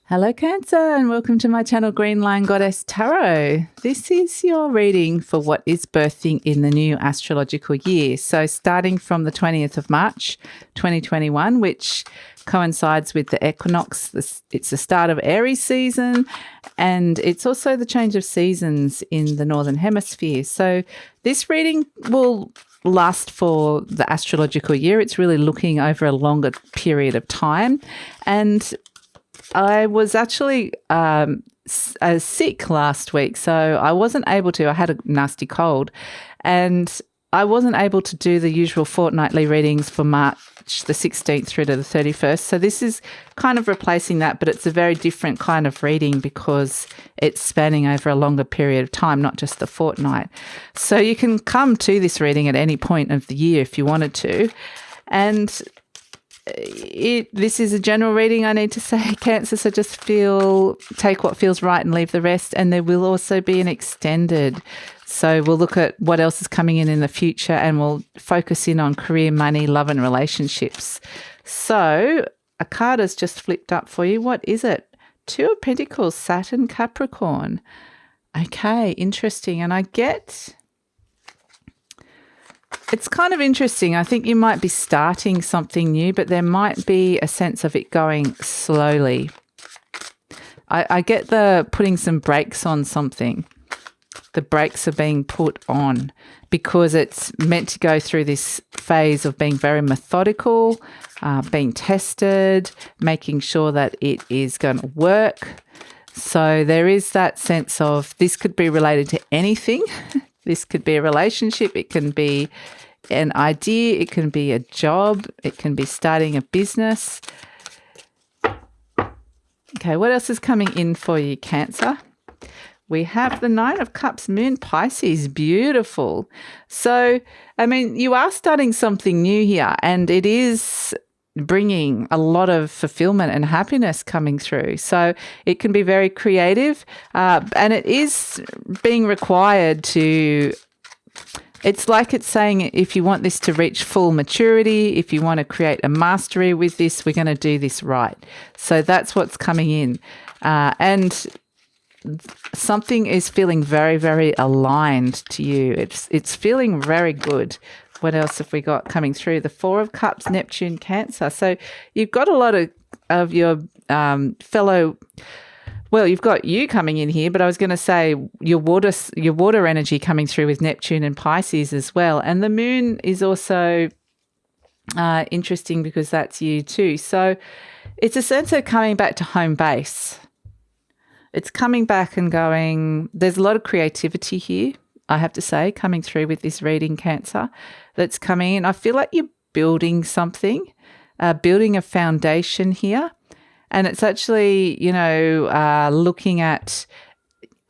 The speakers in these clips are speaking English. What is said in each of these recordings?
Hello Cancer and welcome to my channel GreenLion Goddess Tarot. This is your reading for what is birthing in the new astrological year. So starting from the 20th of March 2021, which coincides with the equinox. It's the start of Aries season and it's also the change of seasons in the Northern Hemisphere. So this reading will last for the astrological year. It's really looking over a longer period of time. And I was actually sick last week, so I wasn't able to. I had a nasty cold and I wasn't able to do the usual fortnightly readings for March the 16th through to the 31st. So this is kind of replacing that, but it's a very different kind of reading because it's spanning over a longer period of time, not just the fortnight. So you can come to this reading at any point of the year if you wanted to. And this is a general reading, I need to say, Cancer, so just take what feels right and leave the rest. And there will also be an extended. So we'll look at what else is coming in the future and we'll focus in on career, money, love and relationships. So a card has just flipped up for you. What is it? Two of Pentacles, Saturn, Capricorn. Okay, interesting. And I get... It's kind of interesting. I think you might be starting something new, but there might be a sense of it going slowly. I get the putting some brakes on something. The brakes are being put on because it's meant to go through this phase of being very methodical, being tested, making sure that it is going to work. So there is that sense of this could be related to anything. This could be a relationship, it can be an idea, it can be a job, it can be starting a business. Okay, what else is coming in for you, Cancer? We have the Nine of Cups, Moon, Pisces, beautiful. So, I mean, you are starting something new here and it is bringing a lot of fulfillment and happiness coming through. So it can be very creative and it is being required to, it's like it's saying if you want this to reach full maturity, if you want to create a mastery with this, we're going to do this right. So that's what's coming in. And something is feeling very, very aligned to you. It's feeling very good. What else have we got coming through? The Four of Cups, Neptune, Cancer. So you've got a lot of your fellow, well, you've got you coming in here, but I was going to say your water energy coming through with Neptune and Pisces as well. And the moon is also interesting because that's you too. So it's a sense of coming back to home base. It's coming back and going, there's a lot of creativity here, I have to say, coming through with this reading, Cancer, that's coming in. I feel like you're building something, building a foundation here. And it's actually, you know, looking at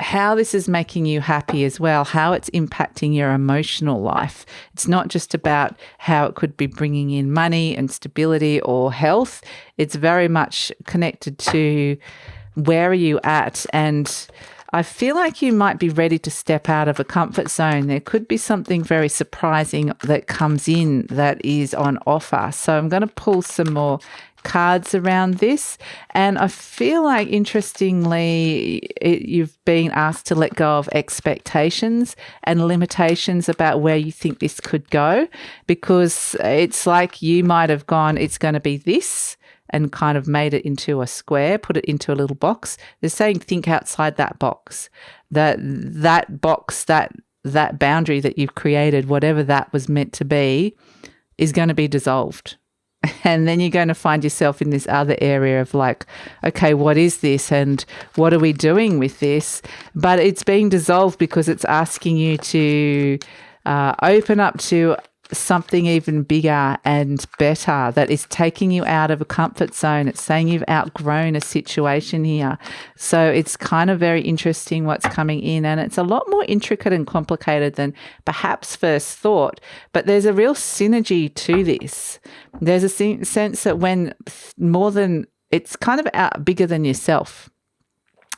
how this is making you happy as well, how it's impacting your emotional life. It's not just about how it could be bringing in money and stability or health. It's very much connected to where are you at? And I feel like you might be ready to step out of a comfort zone. There could be something very surprising that comes in that is on offer. So I'm going to pull some more cards around this. And I feel like, interestingly, you've been asked to let go of expectations and limitations about where you think this could go, because it's like you might have gone, it's going to be this, and kind of made it into a square, put it into a little box. They're saying think outside that box. That box, that boundary that you've created, whatever that was meant to be, is going to be dissolved. And then you're going to find yourself in this other area of like, okay, what is this and what are we doing with this? But it's being dissolved because it's asking you to open up to something even bigger and better that is taking you out of a comfort zone. It's saying you've outgrown a situation here. So it's kind of very interesting what's coming in, and it's a lot more intricate and complicated than perhaps first thought, but there's a real synergy to this. There's a sense that when more than, it's kind of out bigger than yourself,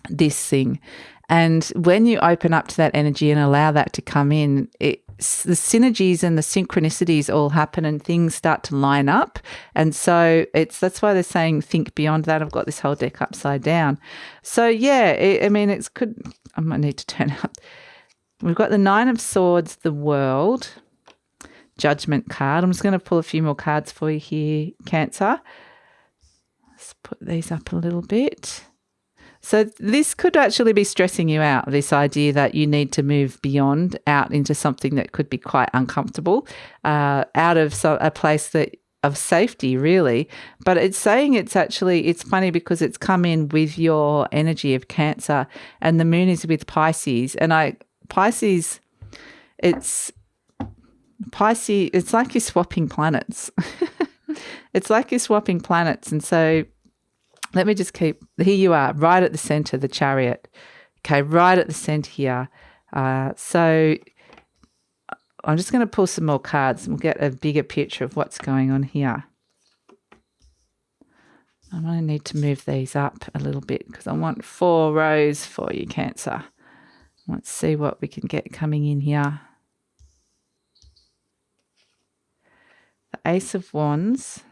this thing. And when you open up to that energy and allow that to come in, the synergies and the synchronicities all happen and things start to line up. And so that's why they're saying think beyond that. I've got this whole deck upside down. So yeah, I might need to turn up. We've got the Nine of Swords, the World, Judgment card. I'm just going to pull a few more cards for you here, Cancer. Let's put these up a little bit. So this could actually be stressing you out, this idea that you need to move beyond, out into something that could be quite uncomfortable, out of a place of safety, really. But it's saying it's funny because it's come in with your energy of Cancer and the moon is with Pisces. And Pisces, it's like you're swapping planets. It's like you're swapping planets. And so let me just here you are, right at the center, the Chariot. Okay, right at the center here. So I'm just going to pull some more cards and we'll get a bigger picture of what's going on here. I'm going to need to move these up a little bit because I want 4 rows for you, Cancer. Let's see what we can get coming in here. The Ace of Wands,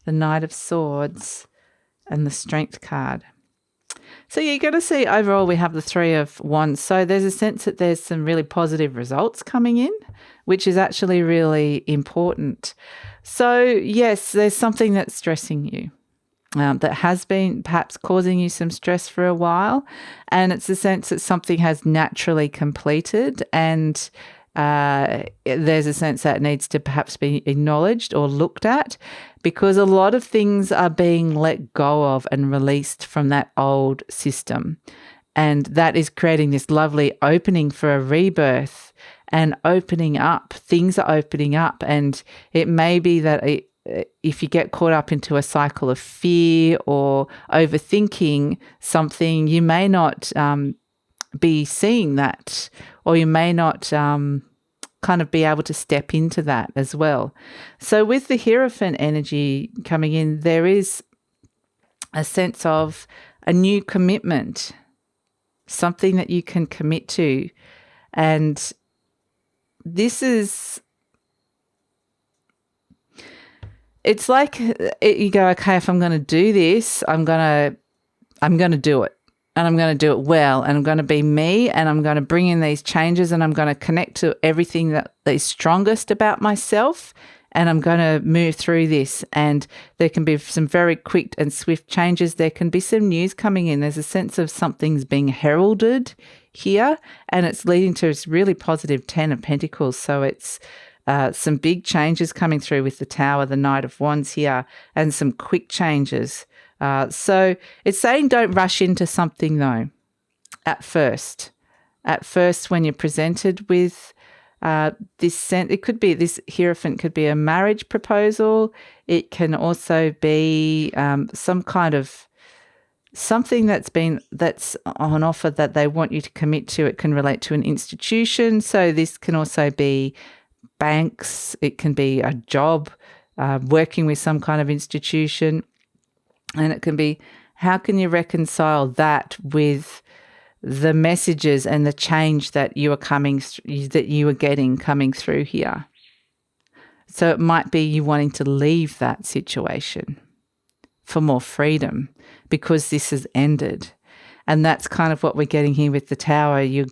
the Knight of Swords, and the Strength card. So you're going to see overall we have the Three of Wands. So there's a sense that there's some really positive results coming in, which is actually really important. So yes, there's something that's stressing you. That has been perhaps causing you some stress for a while, and it's the sense that something has naturally completed and there's a sense that it needs to perhaps be acknowledged or looked at because a lot of things are being let go of and released from that old system. And that is creating this lovely opening for a rebirth and opening up. Things are opening up, and it may be that if you get caught up into a cycle of fear or overthinking something, you may not be seeing that, or you may not kind of be able to step into that as well. So with the Hierophant energy coming in, there is a sense of a new commitment, something that you can commit to. And this is, it's like you go, okay, if I'm going to do this, I'm going to do it. And I'm going to do it well, and I'm going to be me, and I'm going to bring in these changes, and I'm going to connect to everything that is strongest about myself, and I'm going to move through this. And there can be some very quick and swift changes. There can be some news coming in. There's a sense of something's being heralded here, and it's leading to this really positive 10 of Pentacles. So it's some big changes coming through with the Tower, the Knight of Wands here, and some quick changes. So it's saying don't rush into something though, at first. At first, when you're presented with it could be, this Hierophant could be a marriage proposal. It can also be some kind of something that's on offer that they want you to commit to. It can relate to an institution. So this can also be banks. It can be a job, working with some kind of institution. And it can be, how can you reconcile that with the messages and the change that you are getting coming through here? So it might be you wanting to leave that situation for more freedom because this has ended. And that's kind of what we're getting here with the Tower. You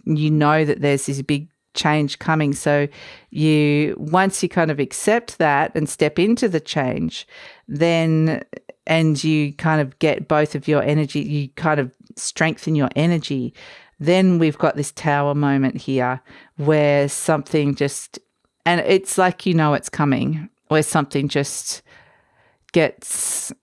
know that there's this big change coming. So once you kind of accept that and step into the change, and you kind of get both of your energy, you kind of strengthen your energy, then we've got this Tower moment here where something just, and it's like it's coming, where something just gets,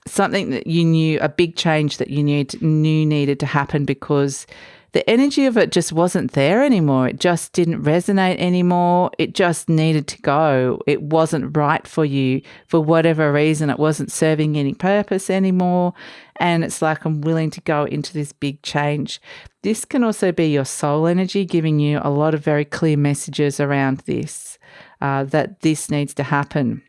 something that you knew, a big change that you knew needed to happen because the energy of it just wasn't there anymore. It just didn't resonate anymore. It just needed to go. It wasn't right for you for whatever reason. It wasn't serving any purpose anymore. And it's like, I'm willing to go into this big change. This can also be your soul energy giving you a lot of very clear messages around this, that this needs to happen.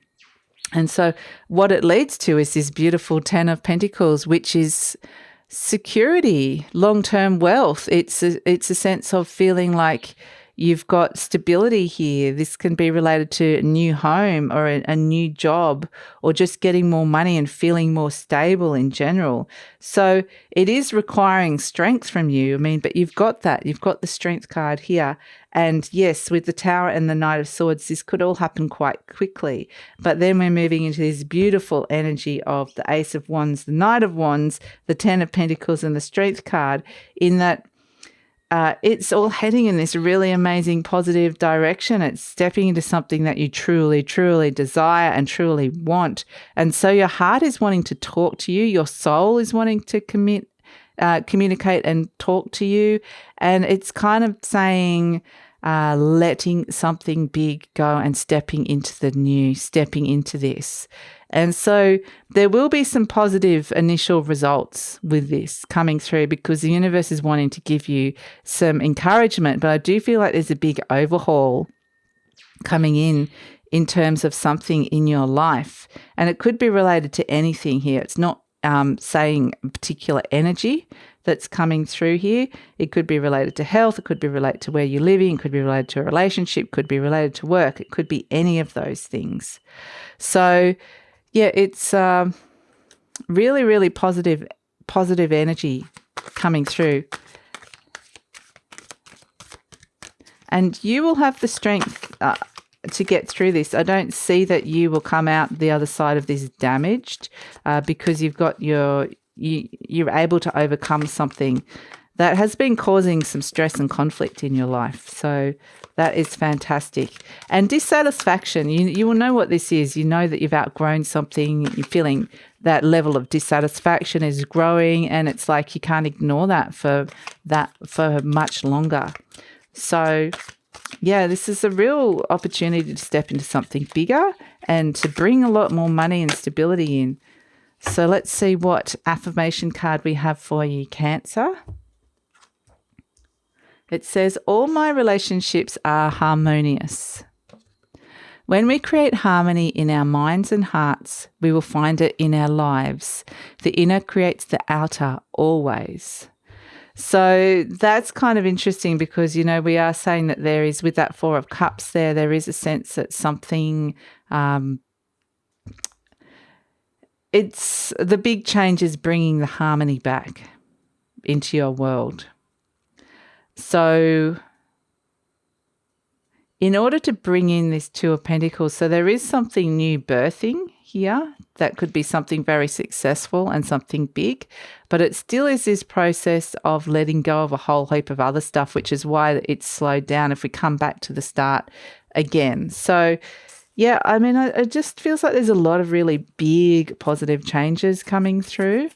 And so what it leads to is this beautiful 10 of Pentacles, which is security, long-term wealth. It's a sense of feeling like you've got stability here. This can be related to a new home or a new job, or just getting more money and feeling more stable in general. So it is requiring strength from you. I mean, but you've got that. You've got the strength card here. And yes, with the Tower and the Knight of Swords, this could all happen quite quickly. But then we're moving into this beautiful energy of the Ace of Wands, the Knight of Wands, the Ten of Pentacles, and the Strength card, in that it's all heading in this really amazing positive direction. It's stepping into something that you truly, truly desire and truly want. And so your heart is wanting to talk to you. Your soul is wanting to communicate and talk to you. And it's kind of saying, letting something big go and stepping into the new, stepping into this. And so there will be some positive initial results with this coming through, because the universe is wanting to give you some encouragement. But I do feel like there's a big overhaul coming in terms of something in your life. And it could be related to anything here. It's not saying a particular energy that's coming through here. It could be related to health. It could be related to where you're living. It could be related to a relationship. Could be related to work. It could be any of those things. So yeah, it's really, really positive energy coming through. And you will have the strength to get through this. I don't see that you will come out the other side of this damaged, because you've got you're able to overcome something that has been causing some stress and conflict in your life. So that is fantastic. And dissatisfaction, you will know what this is. You know that you've outgrown something. You're feeling that level of dissatisfaction is growing, and it's like you can't ignore that for much longer. So yeah, this is a real opportunity to step into something bigger and to bring a lot more money and stability in. So let's see what affirmation card we have for you, Cancer. It says, all my relationships are harmonious. When we create harmony in our minds and hearts, we will find it in our lives. The inner creates the outer always. So that's kind of interesting, because, you know, we are saying that there is, with that Four of Cups there is a sense that something, it's the big change is bringing the harmony back into your world. So in order to bring in this Two of Pentacles, so there is something new birthing here. That could be something very successful and something big, but it still is this process of letting go of a whole heap of other stuff, which is why it's slowed down if we come back to the start again. So yeah, I mean, it just feels like there's a lot of really big positive changes coming through.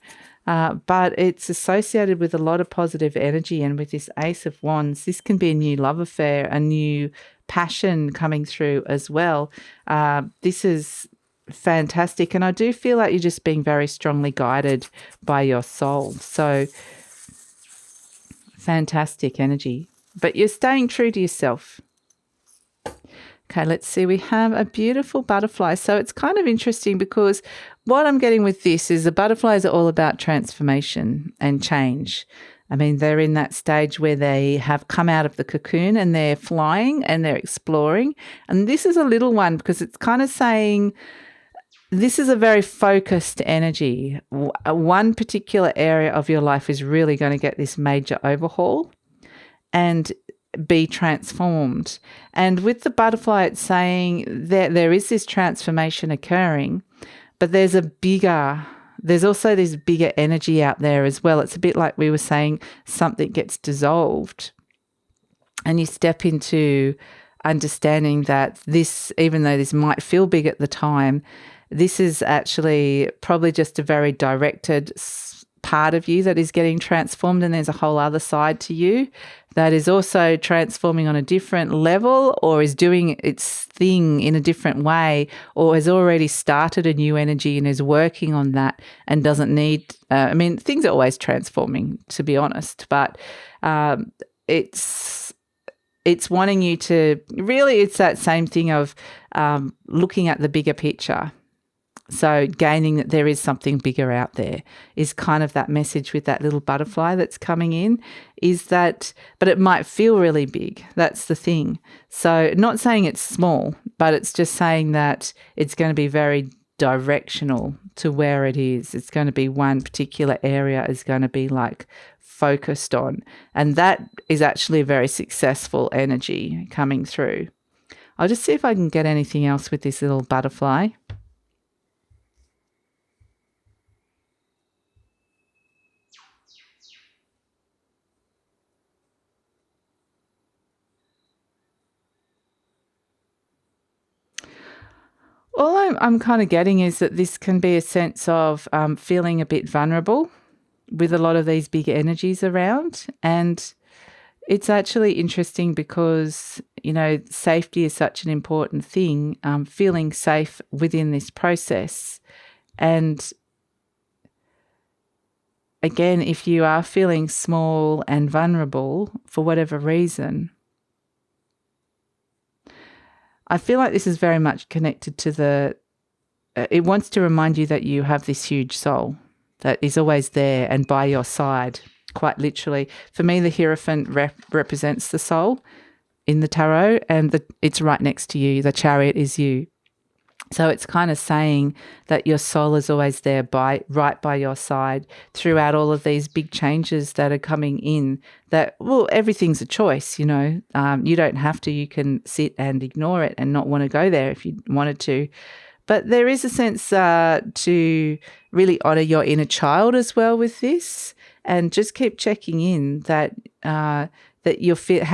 But it's associated with a lot of positive energy. And with this Ace of Wands, this can be a new love affair, a new passion coming through as well. This is fantastic. And I do feel like you're just being very strongly guided by your soul. So fantastic energy. But you're staying true to yourself. Okay, let's see. We have a beautiful butterfly. So it's kind of interesting, because what I'm getting with this is the butterflies are all about transformation and change. I mean, they're in that stage where they have come out of the cocoon and they're flying and they're exploring. And this is a little one, because it's kind of saying this is a very focused energy. One particular area of your life is really going to get this major overhaul and be transformed. And with the butterfly, it's saying that there is this transformation occurring, but there's also this bigger energy out there as well. It's a bit like we were saying, something gets dissolved and you step into understanding that this, even though this might feel big at the time, this is actually probably just a very directed part of you that is getting transformed, and there's a whole other side to you that is also transforming on a different level, or is doing its thing in a different way, or has already started a new energy and is working on that and doesn't need, I mean, things are always transforming, to be honest, but it's wanting you to really, it's that same thing of looking at the bigger picture So gaining that there is something bigger out there is kind of that message with that little butterfly that's coming in, is that, but it might feel really big. That's the thing. So not saying it's small, but it's just saying that it's going to be very directional to where it is. It's going to be one particular area is going to be like focused on. And that is actually a very successful energy coming through. I'll just see if I can get anything else with this little butterfly. All I'm kind of getting is that this can be a sense of feeling a bit vulnerable with a lot of these big energies around. And it's actually interesting because, you know, safety is such an important thing, feeling safe within this process. And again, if you are feeling small and vulnerable for whatever reason, I feel like this is very much connected to it wants to remind you that you have this huge soul that is always there and by your side, quite literally. For me, the Hierophant represents the soul in the tarot, and it's right next to you. The Chariot is you. So it's kind of saying that your soul is always there right by your side throughout all of these big changes that are coming in. That, well, everything's a choice, you know. You don't have to. You can sit and ignore it and not want to go there if you wanted to. But there is a sense to really honour your inner child as well with this, and just keep checking in that how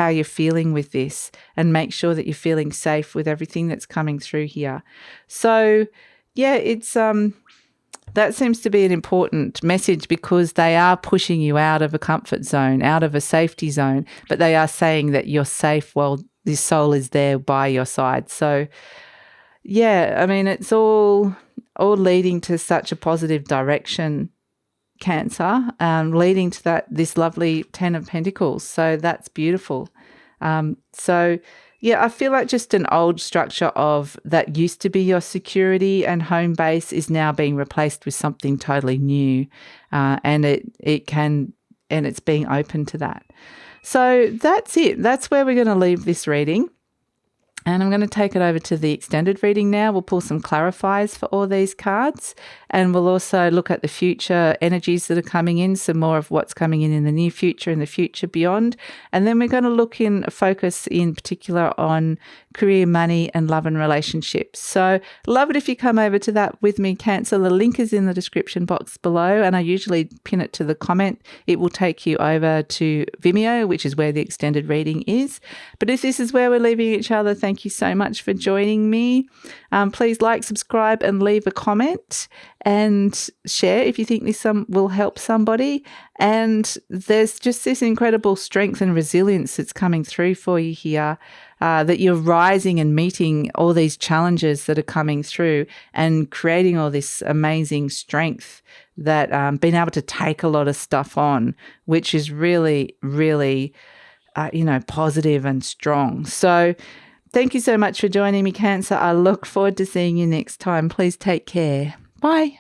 you're feeling with this, and make sure that you're feeling safe with everything that's coming through here. So, yeah, it's that seems to be an important message, because they are pushing you out of a comfort zone, out of a safety zone, but they are saying that you're safe while this soul is there by your side. So, yeah, I mean, it's all leading to such a positive direction, Cancer, leading to this lovely 10 of Pentacles. So that's beautiful. So yeah, I feel like just an old structure of that used to be your security and home base is now being replaced with something totally new, and it's being open to that. So that's it. That's where we're going to leave this reading. And I'm going to take it over to the extended reading now. We'll pull some clarifiers for all these cards, and we'll also look at the future energies that are coming in, some more of what's coming in the near future and the future beyond. And then we're going to focus in particular on career, money, and love and relationships. So love it if you come over to that with me, Cancer. The link is in the description box below, and I usually pin it to the comment. It will take you over to Vimeo, which is where the extended reading is. But if this is where we're leaving each other, thank you so much for joining me. Please like, subscribe, and leave a comment, and share if you think this will help somebody. And there's just this incredible strength and resilience that's coming through for you here, that you're rising and meeting all these challenges that are coming through and creating all this amazing strength, that being able to take a lot of stuff on, which is really, really, positive and strong. So thank you so much for joining me, Cancer. I look forward to seeing you next time. Please take care. Bye.